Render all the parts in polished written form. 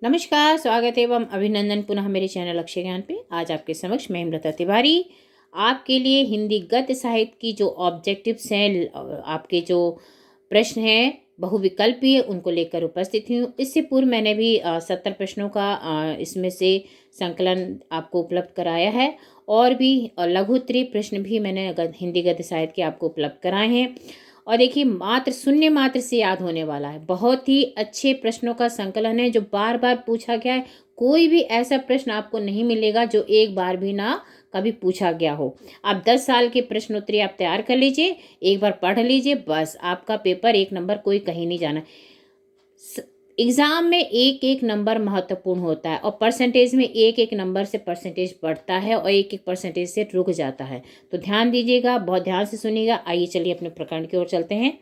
नमस्कार, स्वागत है एवं अभिनंदन पुनः मेरे चैनल अक्षय ज्ञान पे। आज आपके समक्ष मैं अमृता तिवारी आपके लिए हिंदी गद्य साहित्य की जो ऑब्जेक्टिव्स हैं, आपके जो प्रश्न हैं बहुविकल्पीय, उनको लेकर उपस्थित हूँ। इससे पूर्व मैंने भी 70 प्रश्नों का इसमें से संकलन आपको उपलब्ध कराया है और भी लघु उत्तरीय प्रश्न भी मैंने हिंदी गद्य साहित्य के आपको उपलब्ध कराए हैं। और देखिए, मात्र शून्य मात्र से याद होने वाला है। बहुत ही अच्छे प्रश्नों का संकलन है जो बार बार पूछा गया है। कोई भी ऐसा प्रश्न आपको नहीं मिलेगा जो एक बार भी ना कभी पूछा गया हो। आप 10 साल के प्रश्नोत्तरी आप तैयार कर लीजिए, एक बार पढ़ लीजिए, बस आपका पेपर 1 नंबर, कोई कहीं नहीं जाना। एग्ज़ाम में एक एक नंबर महत्वपूर्ण होता है और परसेंटेज में एक एक नंबर से परसेंटेज बढ़ता है और एक एक परसेंटेज से रुक जाता है। तो ध्यान दीजिएगा, बहुत ध्यान से सुनिएगा। आइए चलिए अपने प्रकरण की ओर चलते हैं।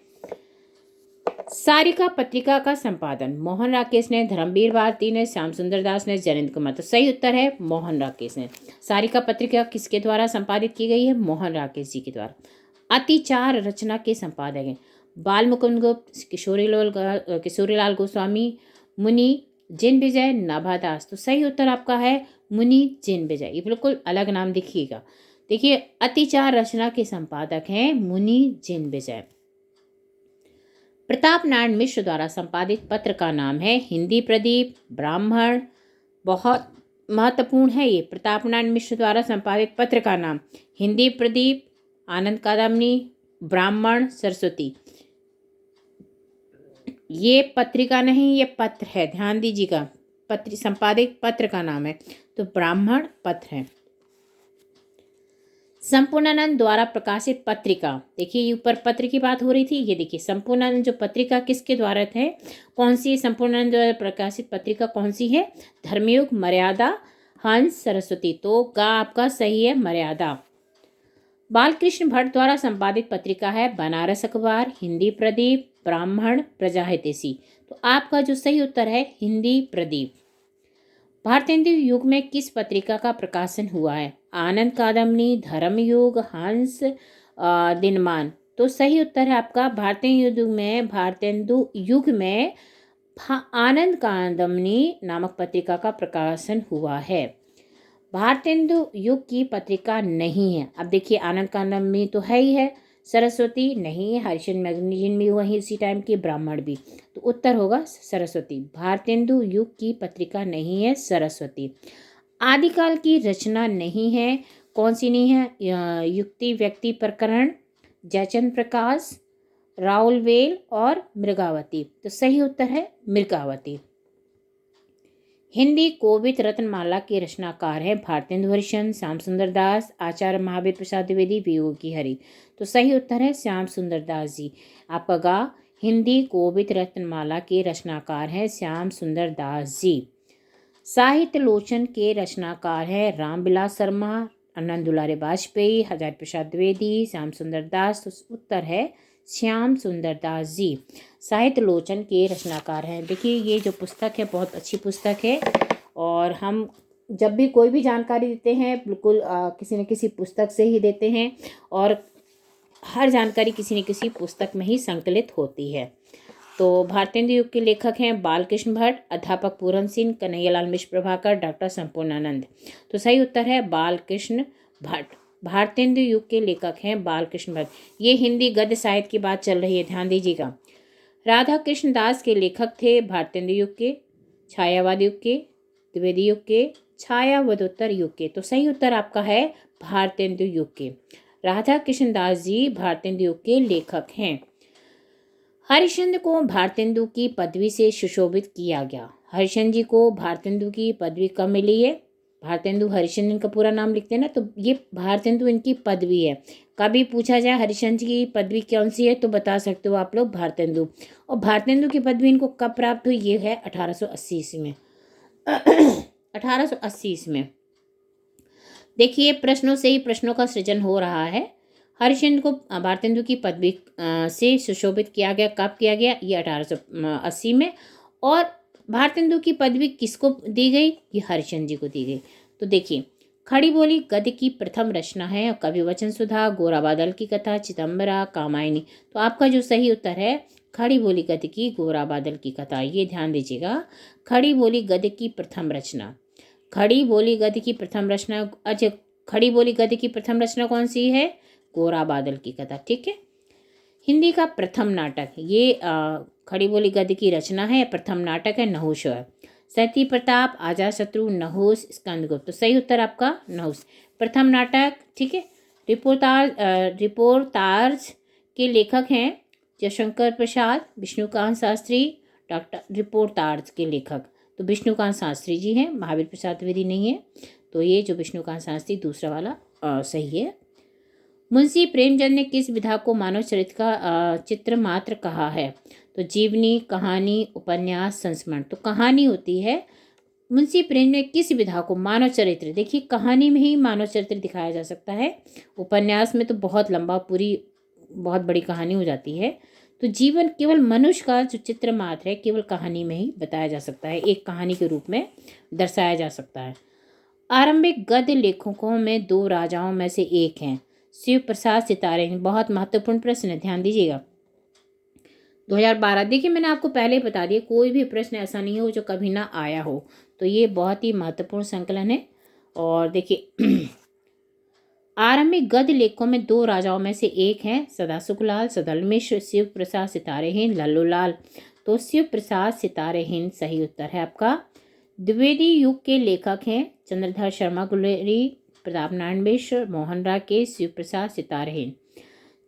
सारिका पत्रिका का संपादन मोहन राकेश ने, धर्मवीर भारती ने, श्याम सुंदर दास ने, जयंत कुमार। तो सही उत्तर है मोहन राकेश ने। सारिका पत्रिका किसके द्वारा संपादित की गई है? मोहन राकेश जी के द्वारा। अतिचार रचना के संपादक हैं बाल मुकुंद गुप्त, किशोरीलाल गोस्वामी, मुनि जिन विजय, नाभादास। तो सही उत्तर आपका है मुनि जिन विजय। ये बिल्कुल अलग नाम देखिएगा। देखिए, अतिचार रचना के संपादक हैं मुनि जिन विजय। प्रताप नारायण मिश्र द्वारा संपादित पत्र का नाम है हिंदी प्रदीप, ब्राह्मण। बहुत महत्वपूर्ण है ये। प्रताप नारायण मिश्र द्वारा संपादित पत्र का नाम हिंदी प्रदीप, आनंद कादम्बनी, ब्राह्मण, सरस्वती। ये पत्रिका नहीं, ये पत्र है, ध्यान दीजिएगा। पत्र संपादित पत्र का नाम है तो ब्राह्मण पत्र है। संपूर्णानंद द्वारा प्रकाशित पत्रिका। देखिए, ये ऊपर पत्र की बात हो रही थी, ये देखिए संपूर्णानंद जो पत्रिका किसके द्वारा थे, कौन सी संपूर्णानंद द्वारा प्रकाशित पत्रिका कौन सी है? धर्मयुग, मर्यादा, हंस, सरस्वती। तो का आपका सही है मर्यादा। बालकृष्ण भट्ट द्वारा संपादित पत्रिका है बनारस अखबार, हिंदी प्रदीप, ब्राह्मण, प्रजा हितैषी। तो आपका जो सही उत्तर है हिंदी प्रदीप। भारतेंदु युग में किस पत्रिका का प्रकाशन हुआ है? आनंद कादम्बनी, धर्मयुग, हंस, दिनमान। तो सही उत्तर है आपका भारतेंदु युग में आनंद कादम्बनी नामक पत्रिका का प्रकाशन हुआ है। भारतेंदु युग की पत्रिका नहीं है। अब देखिए, आनंद कादम्बनी तो है ही है, सरस्वती नहीं है, हरिश्चंद्र मैगजीन भी वही उसी टाइम की, ब्राह्मण भी। तो उत्तर होगा सरस्वती। भारतेंदु युग की पत्रिका नहीं है सरस्वती। आदिकाल की रचना नहीं है, कौन सी नहीं है? युक्ति व्यक्ति प्रकरण, जयचंद्र प्रकाश, राहुल वेल और मृगावती। तो सही उत्तर है मृगावती। हिंदी कोविद रत्नमाला के रचनाकार हैं भारतेंदु हरिश्चंद्र, श्याम सुंदर दास, आचार्य महावीर प्रसाद द्विवेदी, वीओ की हरि। तो सही उत्तर है श्याम सुंदर दास जी। आपका गा हिंदी कोविद रत्नमाला के रचनाकार हैं श्याम सुंदर दास जी। साहित्य लोचन के रचनाकार हैं रामविलास शर्मा, आनंद दुलारे वाजपेयी, हजारी प्रसाद द्विवेदी, श्याम सुंदर दास। तो उत्तर है श्याम सुंदर दास जी साहित्य लोचन के रचनाकार हैं। देखिए, ये जो पुस्तक है बहुत अच्छी पुस्तक है और हम जब भी कोई भी जानकारी देते हैं बिल्कुल किसी न किसी पुस्तक से ही देते हैं और हर जानकारी किसी न किसी पुस्तक में ही संकलित होती है। तो भारतेंदु युग के लेखक हैं बालकृष्ण भट्ट, अध्यापक पूरन सिंह, कन्हैयालाल मिश्र प्रभाकर, डॉक्टर संपूर्णानंद। तो सही उत्तर है बालकृष्ण भट्ट। भारतेंदु युग के लेखक हैं बालकृष्ण भट्ट। ये हिंदी गद्य साहित्य की बात चल रही है, ध्यान दीजिएगा। राधा कृष्ण दास के लेखक थे भारतेंदु युग के, छायावाद युग के, द्विवेदी युग के, छायावदोत्तर युग के। तो सही उत्तर आपका है भारतेंदु युग के। राधा कृष्ण दास जी भारतेंदु युग के लेखक हैं। हरिश्चंद्र को भारतेंदु की पदवी से सुशोभित किया गया। हरिश्चंद्र जी को भारतेंदु की पदवी कब मिली है? भारतेंदु हरिश्चंद्र का पूरा नाम लिखते हैं ना, तो ये भारतेंदु इनकी पदवी है। कभी पूछा जाए हरिश्चंद्र की पदवी कौन सी है तो बता सकते हो आप लोग भारतेंदु। और भारतेंदु की पदवी इनको कब प्राप्त हुई? ये है 1880 ईस्वी में। 1880 ईस्वी में। देखिए, प्रश्नों से ही प्रश्नों का सृजन हो रहा है। हरिश्चंद्र को भारतेंदु की पदवी से सुशोभित किया गया, कब किया गया? ये 1880 में। और भारतेंदु की पदवी किसको दी गई? ये हरिश्चंद्र जी को दी गई। तो देखिए, खड़ी बोली गद्य की प्रथम रचना है। कवि वचन सुधा, गोरा बादल की कथा, चिदम्बरा, कामायनी। तो आपका जो सही उत्तर है खड़ी बोली गद्य की गोरा बादल की कथा। ये ध्यान दीजिएगा, खड़ी बोली गद्य की प्रथम रचना। खड़ी बोली गद्य की प्रथम रचना, अच्छा खड़ी बोली गद्य की प्रथम रचना कौन सी है? गोरा बादल की कथा। ठीक है। हिंदी का प्रथम नाटक, ये खड़ी बोली गद्य की रचना है, प्रथम नाटक है नहुष है। सती प्रताप, अजातशत्रु, नहुष, स्कंदगुप्त। तो सही उत्तर आपका नहुष, प्रथम नाटक। ठीक है। रिपोर्टाज के लेखक हैं जयशंकर प्रसाद, विष्णुकांत शास्त्री। डॉक्टर रिपोर्टाज के लेखक तो विष्णुकांत शास्त्री जी हैं, महावीर प्रसाद द्विवेदी नहीं है। तो ये जो विष्णुकांत शास्त्री दूसरा वाला सही है। मुंशी प्रेमचंद ने किस विधा को मानव चरित्र का चित्र मात्र कहा है? तो जीवनी, कहानी, उपन्यास, संस्मरण। तो कहानी होती है। मुंशी प्रेम ने किस विधा को मानव चरित्र, देखिए कहानी में ही मानव चरित्र दिखाया जा सकता है, उपन्यास में तो बहुत लंबा पूरी बहुत बड़ी कहानी हो जाती है। तो जीवन केवल मनुष्य का जो चित्र मात्र है केवल कहानी में ही बताया जा सकता है, एक कहानी के रूप में दर्शाया जा सकता है। आरंभिक गद्य लेखकों में दो राजाओं में से एक हैं शिव प्रसाद सितारे। बहुत महत्वपूर्ण प्रश्न है, ध्यान दीजिएगा। 2012, देखिए मैंने आपको पहले ही बता दिया, कोई भी प्रश्न ऐसा नहीं हो जो कभी ना आया हो। तो ये बहुत ही महत्वपूर्ण संकलन है। और देखिए आरंभिक गद्य लेखकों में दो राजाओं में से एक हैं सदासुखलाल, सदल मिश्र, शिव प्रसाद सितारेहीन, लल्लूलाल। तो शिव प्रसाद सितारेहीन सही उत्तर है आपका। द्विवेदी युग के लेखक हैं चंद्रधर शर्मा गुलेरी, प्रताप नारायण मिश्र, मोहन राकेश, शिव प्रसाद सितारेहीन।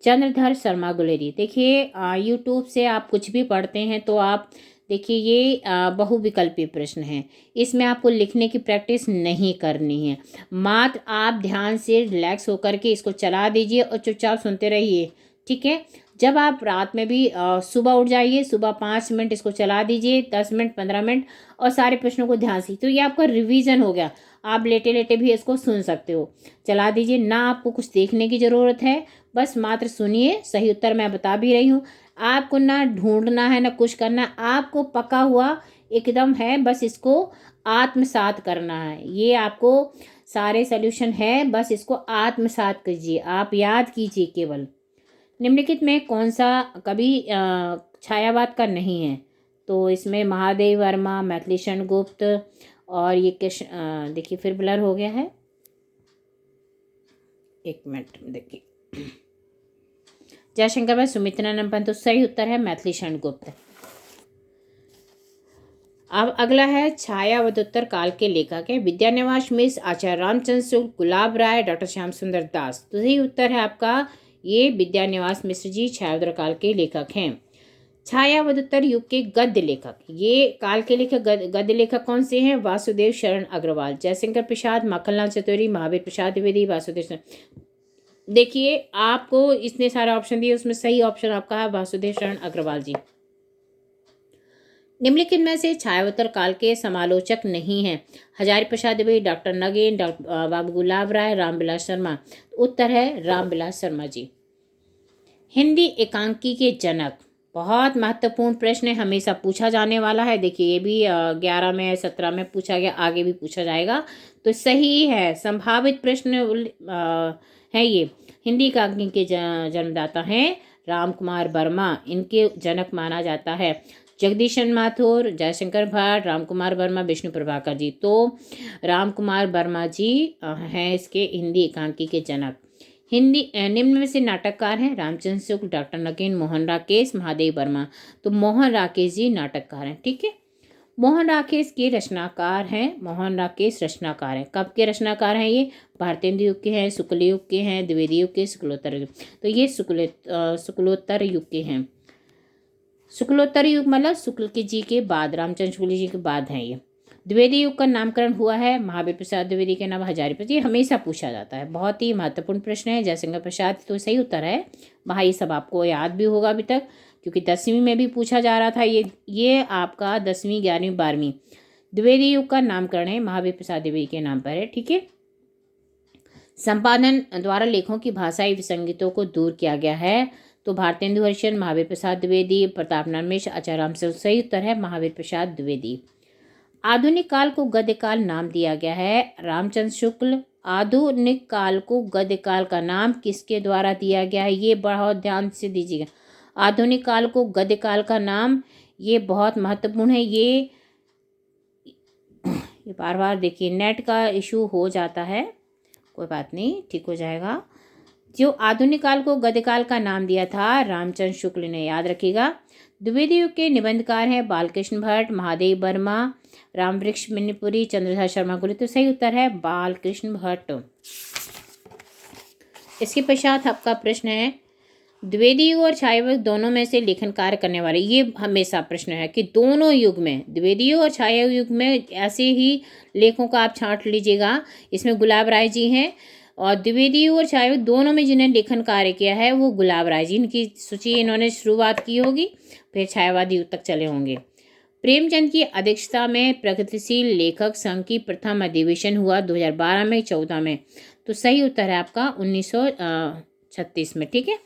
चंद्रधर शर्मा गुलेरी, देखिए यूट्यूब से आप कुछ भी पढ़ते हैं तो आप देखिए ये बहुविकल्पी प्रश्न है, इसमें आपको लिखने की प्रैक्टिस नहीं करनी है। मात्र आप ध्यान से रिलैक्स होकर के इसको चला दीजिए और चुपचाप सुनते रहिए। ठीक है। जब आप रात में भी सुबह उठ जाइए, सुबह 5 मिनट इसको चला दीजिए, 10 मिनट, 15 मिनट, और सारे प्रश्नों को ध्यान से, तो ये आपका रिवीजन हो गया। आप लेटे लेटे भी इसको सुन सकते हो, चला दीजिए ना, आपको कुछ देखने की ज़रूरत है, बस मात्र सुनिए। सही उत्तर मैं बता भी रही हूँ, आपको ना ढूंढना है ना कुछ करना है, आपको पका हुआ एकदम है, बस इसको आत्मसात करना है। ये आपको सारे सॉल्यूशन है, बस इसको आत्मसात कीजिए, आप याद कीजिए केवल। निम्नलिखित में कौन सा कवि छायावाद का नहीं है? तो इसमें महादेव वर्मा, मैथिलीशरण गुप्त, और ये कृष्ण, देखिए फिर ब्लर हो गया है, एक मिनट देखिए, जयशंकर भाई, सुमित्रानंद पंत। तो सही उत्तर है मैथिलीशरण गुप्त। अब अगला है छायावदोत्तर काल के लेखक है विद्यानिवास मिश्र, आचार्य रामचंद्र शुक्ल, गुलाब राय, डॉक्टर श्याम सुंदर दास। तो सही उत्तर है आपका ये विद्यानिवास मिश्र जी छायावदोत्तर काल के लेखक हैं। छायावदोत्तर युग के गद्य लेखक, ये काल के लेखक गद्य लेखक कौन से हैं? वासुदेव शरण अग्रवाल, जयशंकर प्रसाद, माखनलाल चतुर्वेदी, महावीर प्रसाद द्विवेदी, वासुदेव शरण। देखिए आपको इसने सारे ऑप्शन दिए, उसमें सही ऑप्शन आपका है वासुदेव शरण अग्रवाल जी। निम्नलिखित में से छायावदोत्तर काल के समालोचक नहीं हैं? Hazari Prasad Dwivedi, doctor again, doctor बाबू गुलाब राय, रामविलास शर्मा। उत्तर है रामविलास शर्मा जी। हिंदी एकांकी के जनक, बहुत महत्वपूर्ण प्रश्न है, हमेशा पूछा जाने वाला है। देखिए ये भी 11 में 17 में पूछा गया, आगे भी पूछा जाएगा, तो सही है, संभावित प्रश्न है ये। हिंदी एकांकी के जन्मदाता हैं राम कुमार वर्मा, इनके जनक माना जाता है। जगदीशन माथुर, जयशंकर भट्ट, राम कुमार वर्मा, विष्णु प्रभाकर जी। तो राम कुमार वर्मा जी हैं इसके हिंदी एकांकी के जनक। हिंदी निम्न में से नाटककार हैं रामचंद्र शुक्ल, डॉक्टर नगेन, मोहन राकेश, महादेव वर्मा। तो मोहन राकेश जी नाटककार हैं। ठीक है। मोहन राकेश के रचनाकार हैं, मोहन राकेश रचनाकार हैं। कब के रचनाकार हैं ये? भारतेंदु युग के हैं, शुक्ल युग के हैं, द्विवेदी युग के, शुक्लोत्तर युग। तो ये शुक्लोत्तर युग के हैं। शुक्लोत्तर युग मतलब शुक्ल के जी के बाद, रामचंद्र शुक्ल जी के बाद हैं ये। द्विवेदी युग का नामकरण हुआ है महावीर प्रसाद द्विवेदी के नाम हजारी प्रसाद। ये हमेशा पूछा जाता है, बहुत ही महत्वपूर्ण प्रश्न है। जयशंकर प्रसाद तो सही उत्तर है। वहाँ ये सब आपको याद भी होगा अभी तक, क्योंकि 10वीं में भी पूछा जा रहा था। ये आपका 10वीं, 11वीं, 12वीं। द्विवेदी युग का नामकरण है महावीर प्रसाद द्विवेदी के नाम पर है। ठीक है। संपादन द्वारा लेखों की भाषाई विसंगतियों को दूर किया गया है। तो भारतेंदु हरिश्चंद्र, महावीर प्रसाद द्विवेदी, प्रताप नारायण मिश्र, आचार्य रामचंद्र। सही उत्तर है महावीर प्रसाद द्विवेदी। आधुनिक काल को गद्य काल नाम दिया गया है रामचंद्र शुक्ल, आधुनिक काल को गद्य काल का नाम किसके द्वारा दिया गया है? ये बहुत ध्यान से दीजिएगा। आधुनिक काल को गद्य काल का नाम, ये बहुत महत्वपूर्ण है। ये बार बार देखिए नेट का इशू हो जाता है, कोई बात नहीं, ठीक हो जाएगा। जो आधुनिक काल को गद्य काल का नाम दिया था रामचंद्र शुक्ल ने, याद रखिएगा। द्विवेदी युग के निबंधकार हैं बालकृष्ण भट्ट, महादेव वर्मा, रामवृक्ष मणिपुरी, चंद्रशेखर शर्मा गुली। तो सही उत्तर है बालकृष्ण भट्ट। इसके पश्चात आपका प्रश्न है द्विवेदी युग और छाया युग दोनों में से लेखन कार्य करने वाले, ये हमेशा प्रश्न है कि दोनों युग में, द्विवेदी युग और छाया युग में ऐसे ही लेखों का आप छांट लीजिएगा। इसमें गुलाब राय जी हैं, और द्विवेदी युग और छाया युग दोनों में जिन्हें लेखन कार्य किया है वो गुलाब राय जी। इनकी सूची इन्होंने शुरुआत की होगी, फिर छायावादी युग तक चले होंगे। प्रेमचंद की अध्यक्षता में प्रगतिशील लेखक संघ की प्रथम अधिवेशन हुआ 2012 में, 14 में। तो सही उत्तर है आपका 1936 में, ठीक है।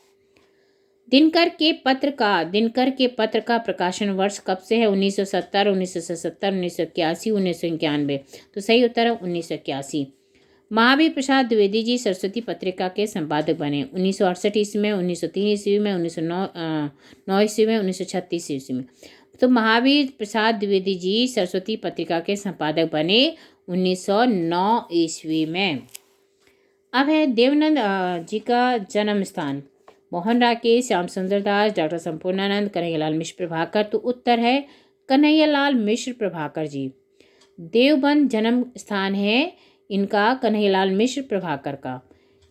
दिनकर के पत्र का प्रकाशन वर्ष कब से है? 1970, 1977, 1981, 1991। तो सही उत्तर है 1981। महावीर प्रसाद द्विवेदी जी सरस्वती पत्रिका के संपादक बने 1968 ईस्वी में, 1903 ईस्वी में, 1909 ईस्वी में, 1936 ईस्वी में। तो महावीर प्रसाद द्विवेदी जी सरस्वती पत्रिका के संपादक बने 1909 ईस्वी में। अब है देवनंद जी का जन्म स्थान। मोहन राकेश, श्याम सुंदर दास, डॉक्टर संपूर्णानंद, कन्हैयालाल मिश्र प्रभाकर। तो उत्तर है कन्हैयालाल मिश्र प्रभाकर जी। देवबंद जन्म स्थान है इनका कन्हैयालाल मिश्र प्रभाकर का।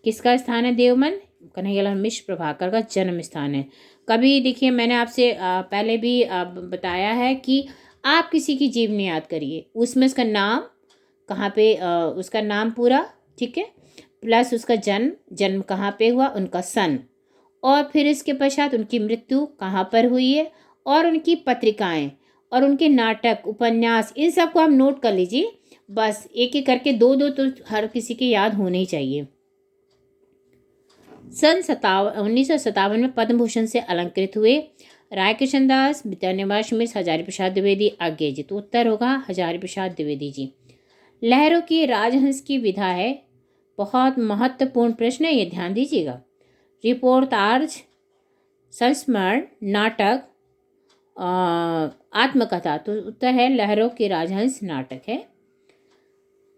किसका स्थान है देवबंद? कन्हैयालाल मिश्र प्रभाकर का जन्म स्थान है। कभी देखिए मैंने आपसे पहले भी बताया है कि आप किसी की जीवनी याद करिए, उसमें उसका नाम कहाँ पे, उसका नाम पूरा, ठीक है, प्लस उसका जन्म कहाँ पे हुआ, उनका सन, और फिर इसके पश्चात उनकी मृत्यु कहाँ पर हुई है, और उनकी पत्रिकाएं और उनके नाटक, उपन्यास, इन सब को आप नोट कर लीजिए। बस एक एक करके दो दो तो हर किसी के याद होने ही चाहिए। सन 1957 में पद्म भूषण से अलंकृत हुए रायकिशन दास, विद्यानिवास मिश्र, हजारी प्रसाद द्विवेदी, आज्ञे जी। तो उत्तर होगा हजारी प्रसाद द्विवेदी जी। लहरों की राजहंस की विधा है, बहुत महत्वपूर्ण प्रश्न है, ये ध्यान दीजिएगा। रिपोर्टाज, संस्मरण, नाटक, आत्मकथा। तो उत्तर है लहरों के राजहंस नाटक है।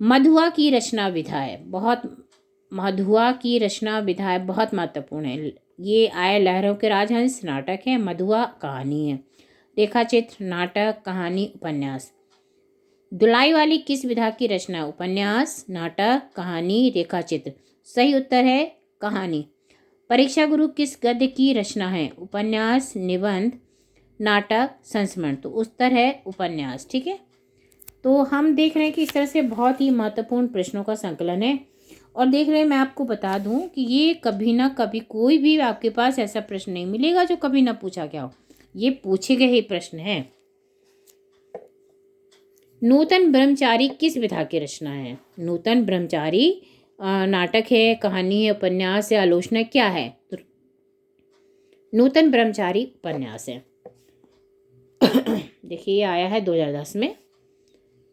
मधुआ की रचना विधा है, मधुआ की रचना विधा है, बहुत महत्वपूर्ण है। ये आए लहरों के राजहंस नाटक है, मधुआ कहानी है। रेखाचित्र, नाटक, कहानी, उपन्यास। दुलाई वाली किस विधा की रचना? उपन्यास, नाटक, कहानी, रेखाचित्र। सही उत्तर है कहानी। परीक्षा गुरु किस गद्य की रचना है? उपन्यास, निबंध, नाटक, संस्मरण। तो उत्तर है उपन्यास, ठीक है। तो हम देख रहे हैं कि इस तरह से बहुत ही महत्वपूर्ण प्रश्नों का संकलन है। और देख रहे हैं, मैं आपको बता दूं कि ये कभी ना कभी कोई भी आपके पास ऐसा प्रश्न नहीं मिलेगा जो कभी ना पूछा गया हो, ये पूछे गए ही प्रश्न है। नूतन ब्रह्मचारी किस विधा की रचना है? नूतन ब्रह्मचारी नाटक है, कहानी है, उपन्यास है, आलोचना क्या है? तो नूतन ब्रह्मचारी उपन्यास है। देखिए आया है 2010 में।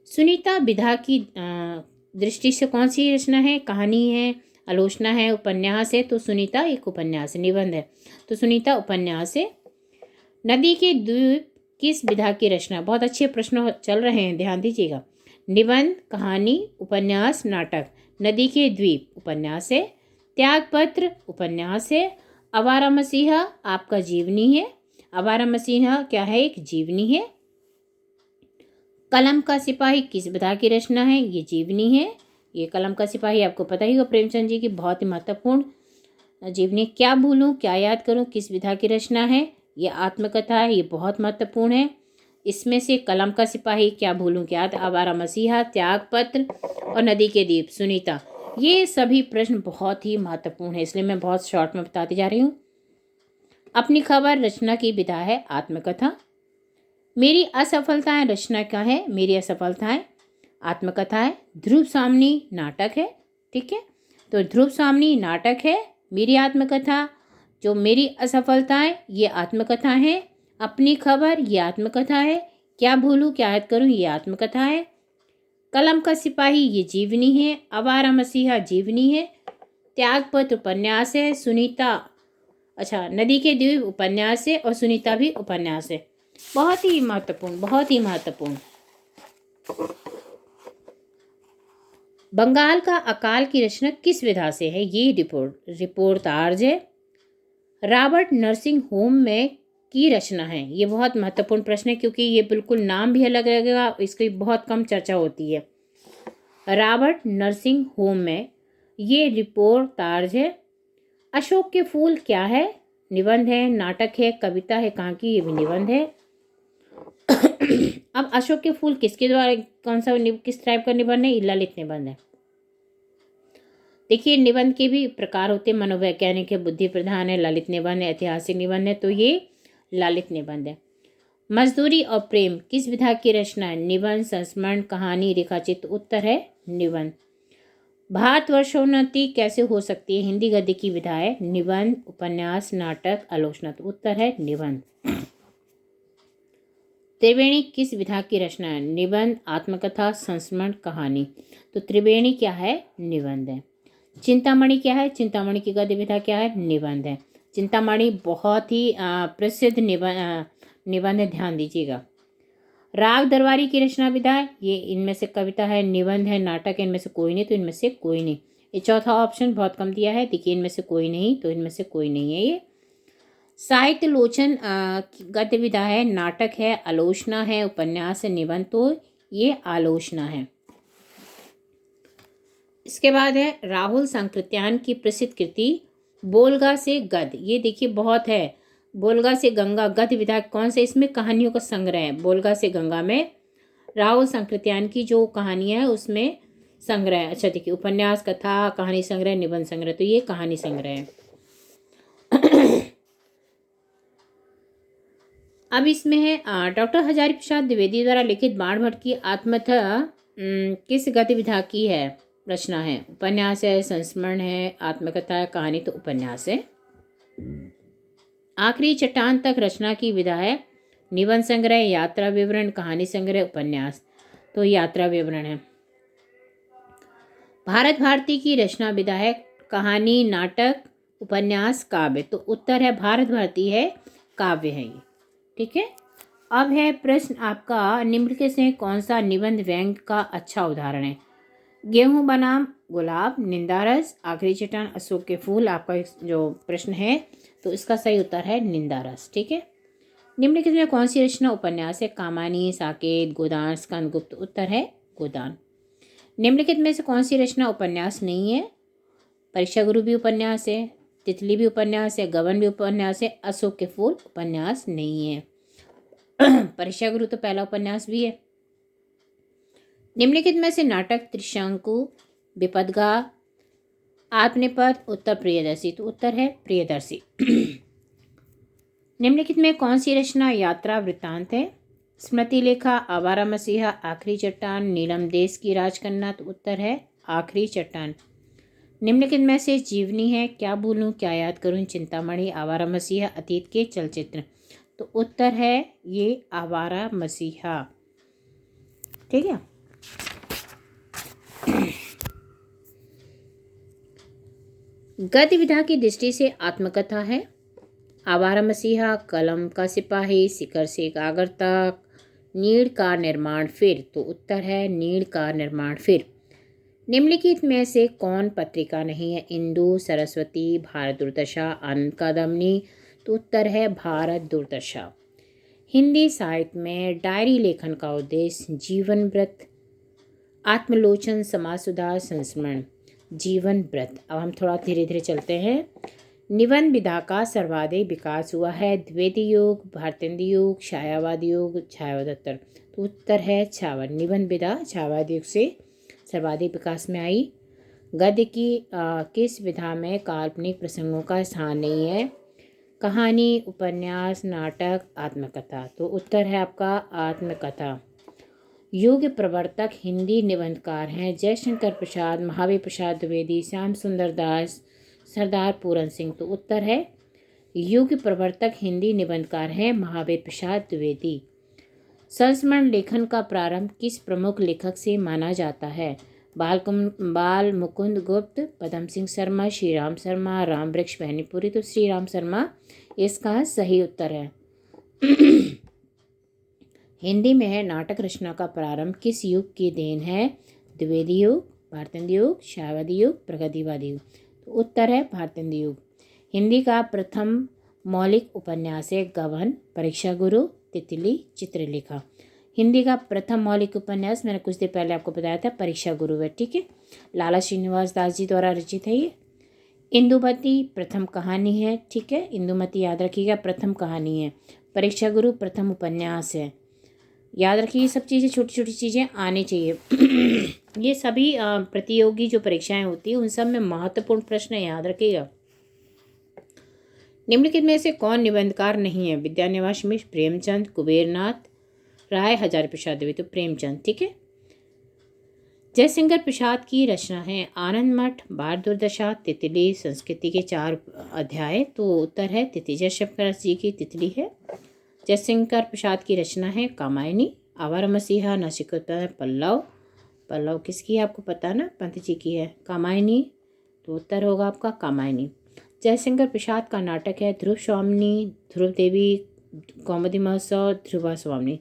सुनीता विधा की दृष्टि से कौन सी रचना है? कहानी है, आलोचना है, उपन्यास है। तो सुनीता एक उपन्यास, निबंध है। तो सुनीता उपन्यास है। नदी के द्वीप किस विधा की रचना? बहुत अच्छे प्रश्न चल रहे हैं, ध्यान दीजिएगा। निबंध, कहानी, उपन्यास, नाटक। नदी के द्वीप उपन्यास है। त्यागपत्र उपन्यास है। आवारा मसीहा आपका जीवनी है। आवारा मसीहा क्या है? एक जीवनी है। कलम का सिपाही किस विधा की रचना है? ये जीवनी है। ये कलम का सिपाही आपको पता ही होगा, प्रेमचंद जी की बहुत ही महत्वपूर्ण जीवनी। क्या भूलूं क्या याद करूं किस विधा की रचना है? ये आत्मकथा है, ये बहुत महत्वपूर्ण है। इसमें से कलम का सिपाही, क्या भूलूं क्या याद, आवारा मसीहा, त्यागपत्र और नदी के द्वीप, सुनीता, ये सभी प्रश्न बहुत ही महत्वपूर्ण है, इसलिए मैं बहुत शॉर्ट में बताती जा रही हूँ। अपनी खबर रचना की विधा है आत्मकथा। मेरी असफलताएं रचना क्या है? मेरी असफलताएं आत्मकथा है। ध्रुव सामनी नाटक है, ठीक है। तो ध्रुव सामनी नाटक है। मेरी आत्मकथा, जो मेरी असफलताएं, ये आत्मकथा है। अपनी खबर, ये आत्मकथा है। क्या भूलूं क्या याद करूं, ये आत्मकथा है। कलम का सिपाही ये जीवनी है। आवारा मसीहा जीवनी है। त्यागपत्र उपन्यास है। सुनीता, अच्छा, नदी के द्वीप उपन्यास है और सुनीता भी उपन्यास है। बहुत ही महत्वपूर्ण, बहुत ही महत्वपूर्ण। बंगाल का अकाल की रचना किस विधा से है? ये रिपोर्टाज है। रॉबर्ट नर्सिंग होम में की रचना है। ये बहुत महत्वपूर्ण प्रश्न है क्योंकि ये बिल्कुल नाम भी अलग लगेगा, इसकी बहुत कम चर्चा होती है। रॉबर्ट नर्सिंग होम में ये रिपोर्टाज है। अशोक के फूल क्या है? निबंध है, नाटक है, कविता है, कहाँ की? ये भी निबंध है। अब अशोक के फूल किसके द्वारा, कौन सा किस टाइप का निबंध है? ललित निबंध है। देखिए, निबंध के भी प्रकार होते हैं, मनोवैज्ञानिक है, बुद्धि प्रधान है, ललित निबंध है, ऐतिहासिक निबंध है। तो ये ललित निबंध है। मजदूरी और प्रेम किस विधा की रचना है? निबंध, संस्मरण, कहानी, रेखाचित्र। उत्तर है निबंध। भारतवर्षोन्नति कैसे हो सकती है? हिंदी गद्य की विधा है। निबंध, उपन्यास, नाटक, आलोचना। तो उत्तर है निबंध। त्रिवेणी किस विधा की रचना है? निबंध, आत्मकथा, संस्मरण, कहानी। तो त्रिवेणी क्या है? निबंध है। चिंतामणि क्या है? चिंतामणि की गद्य विधा क्या है? निबंध है। चिंतामणि बहुत ही प्रसिद्ध निबंध है, ध्यान दीजिएगा। राग दरबारी की रचना विधा है। ये इनमें से कविता है, निबंध है, नाटक है, इनमें से कोई नहीं। तो इनमें से कोई नहीं। ये चौथा ऑप्शन बहुत कम दिया है। देखिए, इनमें से कोई नहीं, तो इनमें से कोई नहीं है ये। साहित्य लोचन गद्य विधा है, नाटक है, आलोचना है, उपन्यास है, निबंध। तो ये आलोचना है। इसके बाद है राहुल सांकृत्यायन की प्रसिद्ध कृति बोलगा से गद्य। ये देखिए बहुत है। बोलगा से गंगा गद्य विधा कौन से? इसमें कहानियों का संग्रह है। बोलगा से गंगा में राहुल सांकृत्यायन की जो कहानियां है उसमें संग्रह है। अच्छा देखिए, उपन्यास, कथा, कहानी संग्रह, निबंध संग्रह। तो ये कहानी संग्रह है। अब इसमें है डॉक्टर हजारी प्रसाद द्विवेदी द्वारा लिखित बाणभट्ट की आत्मकथा किस गद्य विधा की है? रचना है। उपन्यास है, संस्मरण है, आत्मकथा है, कहानी। तो उपन्यास है। आखिरी चट्टान तक रचना की विधा है। निबंध संग्रह, यात्रा विवरण, कहानी संग्रह, उपन्यास। तो यात्रा विवरण है। भारत भारती की रचना विधा है। कहानी, नाटक, उपन्यास, काव्य। तो उत्तर है भारत भारती है, काव्य है ये। ठीक है। अब है प्रश्न आपका, निम्नलिखित से कौन सा निबंध व्यंग्य का अच्छा उदाहरण है? गेहूं बनाम गुलाब, निंदारस, आखिरी चट्टान, अशोक के फूल। आपका जो प्रश्न है तो इसका सही उत्तर है निंदारस। ठीक है। निम्नलिखित में कौन सी रचना उपन्यास है? कामानी, साकेत, गोदान, स्कंदगुप्त। उत्तर है गोदान। निम्नलिखित में से कौन सी रचना उपन्यास नहीं है? परीक्षा गुरु भी उपन्यास है, तितली भी उपन्यास है, गबन भी उपन्यास है, अशोक के फूल उपन्यास नहीं है। परीक्षा गुरु तो पहला उपन्यास भी है। निम्नलिखित में से नाटक त्रिशंकु, विपदगा, आत्मनेपथ। उत्तर प्रियदर्शी। तो उत्तर है प्रियदर्शी। निम्नलिखित में कौन सी रचना यात्रा वृत्तांत है? स्मृति लेखा, आवारा मसीहा, आखिरी चट्टान, नीलम देश की राजकन्या। तो उत्तर है आखिरी चट्टान। निम्नलिखित में से जीवनी है। क्या भूलूं, क्या याद करूं, चिंतामणि, आवारा मसीहा, अतीत के चलचित्र। तो उत्तर है ये आवारा मसीहा। ठीक है। गद्य विधा की दृष्टि से आत्मकथा है। आवारा मसीहा, कलम का सिपाही, शिखर से गागर तक, नीड़ का निर्माण फिर। तो उत्तर है नीड़ का निर्माण फिर। निम्नलिखित में से कौन पत्रिका नहीं है? इंदु, सरस्वती, भारत दूरदर्शा, आनंद कादम्बनी। तो उत्तर है भारत दूरदर्शा। हिंदी साहित्य में डायरी लेखन का उद्देश्य जीवन व्रत, आत्मलोचन, समाज सुधार, संस्मरण। जीवन व्रत। अब हम थोड़ा धीरे धीरे चलते हैं। निबंध विधा का सर्वाधिक विकास हुआ है। द्विवेदी युग, भारतेंदु युग, छायावाद युग, छायावादोत्तर। तो उत्तर है छायावाद। निबंध विधा छायावाद युग से सर्वाधिक विकास में आई। गद्य की किस विधा में काल्पनिक प्रसंगों का स्थान नहीं है? कहानी, उपन्यास, नाटक, आत्मकथा। तो उत्तर है आपका आत्मकथा। युग प्रवर्तक हिंदी निबंधकार हैं जयशंकर प्रसाद, महावीर प्रसाद द्विवेदी, श्याम सुंदर दास, सरदार पूरन सिंह। तो उत्तर है युग प्रवर्तक हिंदी निबंधकार हैं महावीर प्रसाद द्विवेदी। संस्मरण लेखन का प्रारंभ किस प्रमुख लेखक से माना जाता है? बाल मुकुंद गुप्त, पदम सिंह शर्मा, श्री राम शर्मा, राम वृक्ष बहनीपुरी। तो श्री राम शर्मा इसका सही उत्तर है। हिंदी में नाटक रचना का प्रारंभ किस युग की देन है? द्विवेदी युग, भारतेंदु युग, शायवादी युग, प्रगतिवादी युग। तो उत्तर है भारतेंदु युग। हिंदी का प्रथम मौलिक उपन्यास है गबन, परीक्षा गुरु, तितली, चित्रलेखा। हिंदी का प्रथम मौलिक उपन्यास मैंने कुछ देर पहले आपको बताया था, परीक्षा गुरु है, ठीक है। लाला श्रीनिवास दास जी द्वारा रचित है ये। इंदुमती प्रथम कहानी है, ठीक है, इंदुमती याद रखिएगा प्रथम कहानी है। परीक्षा गुरु प्रथम उपन्यास है। याद रखिए ये सब चीज़ें, छोटी छोटी चीज़ें आनी चाहिए। ये सभी प्रतियोगी जो परीक्षाएं होती हैं उन सब में महत्वपूर्ण प्रश्न याद रखिएगा। निम्नलिखित में से कौन निबंधकार नहीं है? विद्यानिवास मिश्र, प्रेमचंद, कुबेरनाथ राय, हजारी प्रसाद द्विवेदी। तो प्रेमचंद, ठीक है। जयशंकर प्रसाद की रचना है आनंद मठ, बाल दुर्दशा, तितली, संस्कृति के 4 अध्याय। तो उत्तर है तितली। जयशंकर जी की तितली है। जयशंकर प्रसाद की रचना है कामायनी, आवारा मसीहा, नासिकोत्तर, पल्लव। पल्लव किसकी है आपको पता ना? पंत जी की है। कामायनी, तो उत्तर होगा आपका कामायनी। जयशंकर प्रसाद का नाटक है ध्रुव स्वामिनी, ध्रुव देवी, कौमुदी महोत्सव, ध्रुवा स्वामिनी।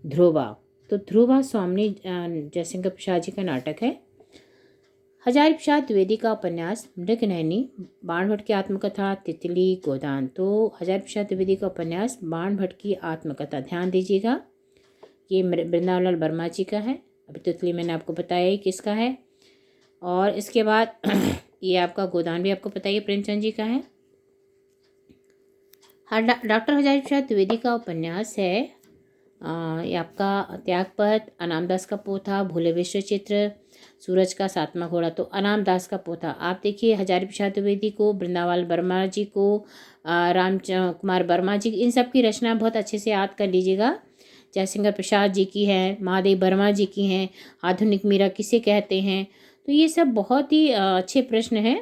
ध्रुवा, तो ध्रुवा स्वामिनी जयशंकर प्रसाद जी का नाटक है। हजारी प्रसाद द्विवेदी का उपन्यास मृगनयनी, बाणभट्ट की आत्मकथा, तितली, गोदान। तो हजारी प्रसाद द्विवेदी का उपन्यास बाणभट्ट की आत्मकथा। ध्यान दीजिएगा, ये वृंदावनलाल वर्मा जी का है। अभी तितली मैंने आपको बताया ही किसका है। और इसके बाद ये आपका गोदान भी आपको पता ही प्रेमचंद जी का है। डॉक्टर हजारी प्रसाद द्विवेदी का उपन्यास है ये आपका त्यागपथ, अनामदास का पोथा, भूले विश्व चित्र, सूरज का 7वां घोड़ा। तो अनामदास का पोथा। आप देखिए हजारी प्रसाद द्विवेदी को, वृंदावन वर्मा जी को, राम कुमार वर्मा जी, इन सब की रचना बहुत अच्छे से याद कर लीजिएगा। जयशंकर प्रसाद जी की है, महादेव वर्मा जी की हैं, आधुनिक मीरा किसे कहते हैं। तो ये सब बहुत ही अच्छे प्रश्न हैं।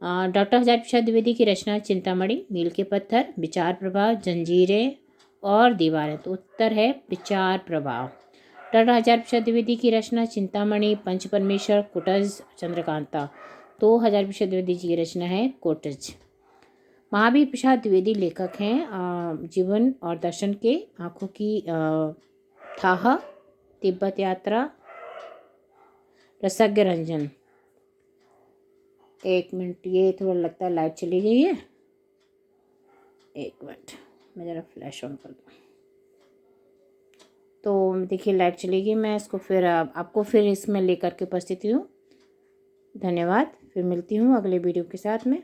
डॉक्टर हजारी प्रसाद द्विवेदी की रचना चिंतामणि, मील के पत्थर, विचार प्रवाह, जंजीरें और दीवारें। तो उत्तर है विचार प्रवाह। डॉक्टर हजारी प्रसाद द्विवेदी की रचना चिंतामणि, पंच परमेश्वर, कुटज, चंद्रकांता। तो हजारी प्रसाद द्विवेदी जी की रचना है कोटज। महावीर प्रसाद द्विवेदी लेखक हैं जीवन और दर्शन के, आँखों की थाह, तिब्बत यात्रा, रसज्ञ रंजन। एक मिनट, ये थोड़ा लगता है लाइट चली गई है, एक मिनट मैं ज़रा फ्लैश ऑन कर दूँ। तो देखिए लाइट चली गई, मैं इसको फिर आपको फिर इसमें लेकर के उपस्थित हूँ। धन्यवाद, फिर मिलती हूँ अगले वीडियो के साथ में।